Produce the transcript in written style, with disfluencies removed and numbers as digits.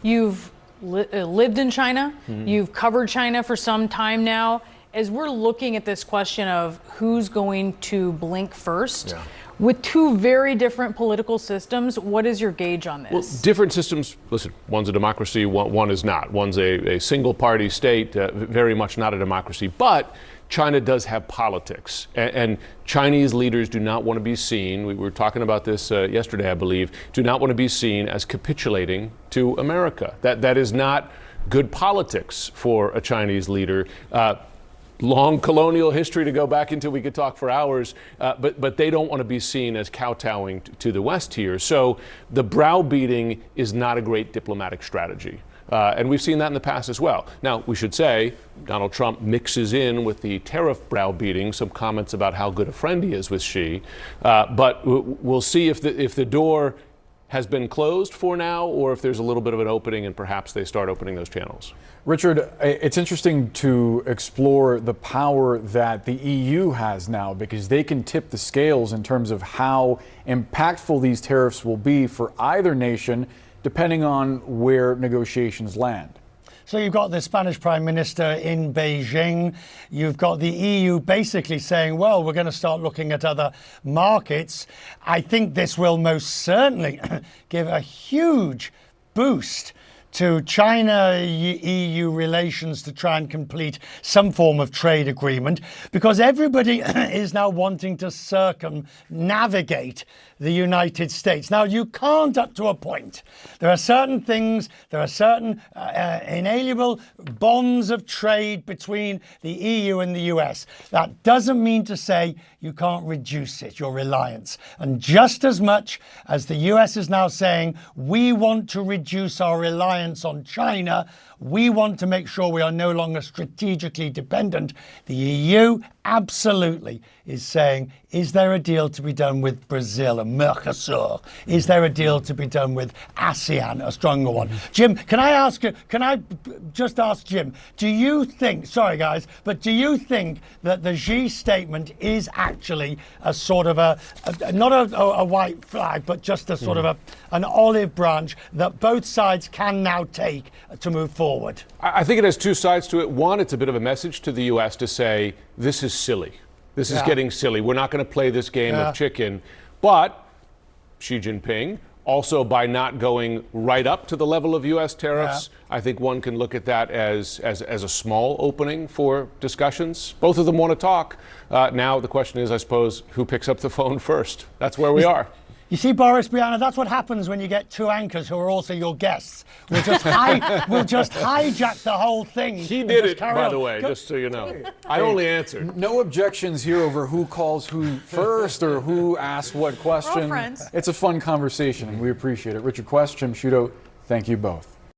You've lived in China. You've covered China for some time now. As we're looking at this question of who's going to blink first, with two very different political systems, what is your gauge on this? Well, different systems, listen, one's a democracy, one is not. One's a single-party state, very much not a democracy. But China does have politics, and Chinese leaders do not want to be seen, we were talking about this yesterday, I believe, do not want to be seen as capitulating to America. That is not good politics for a Chinese leader. Long colonial history to go back into, we could talk for hours, but they don't want to be seen as kowtowing to the West here. So the browbeating is not a great diplomatic strategy. And we've seen that in the past as well. Now, we should say Donald Trump mixes in with the tariff browbeating some comments about how good a friend he is with Xi. But we'll see if the door has been closed for now, or if there's a little bit of an opening and perhaps they start opening those channels. Richard, it's interesting to explore the power that the EU has now, because they can tip the scales in terms of how impactful these tariffs will be for either nation, depending on where negotiations land. So you've got the Spanish Prime Minister in Beijing. You've got the EU basically saying, well, we're going to start looking at other markets. I think this will most certainly give a huge boost to China-EU relations to try and complete some form of trade agreement, because everybody is now wanting to circumnavigate the United States. Now, you can't up to a point. There are certain things, there are certain inalienable bonds of trade between the EU and the US. That doesn't mean to say you can't reduce it, your reliance. And just as much as the US is now saying, we want to reduce our reliance on China, we want to make sure we are no longer strategically dependent, the EU absolutely is saying, is there a deal to be done with Brazil and Mercosur? Is there a deal to be done with ASEAN, a stronger one? Jim, can I just ask Jim, do you think, sorry guys, but do you think that the Xi statement is actually a sort of not a white flag, but just a sort of an olive branch that both sides can now take to move forward? I think it has two sides to it. One, it's a bit of a message to the U.S. to say, this is silly. This is getting silly. We're not going to play this game of chicken. But Xi Jinping, also by not going right up to the level of U.S. tariffs, I think one can look at that as a small opening for discussions. Both of them want to talk. Now the question is, I suppose, who picks up the phone first? That's where we are. You see, Boris, Brianna, that's what happens when you get two anchors who are also your guests. We'll just hijack the whole thing. He did it, by the way, just so you know. I only answered. No objections here over who calls who first or who asks what question. We're all friends. It's a fun conversation, and we appreciate it. Richard Quest, Jim Sciutto, thank you both.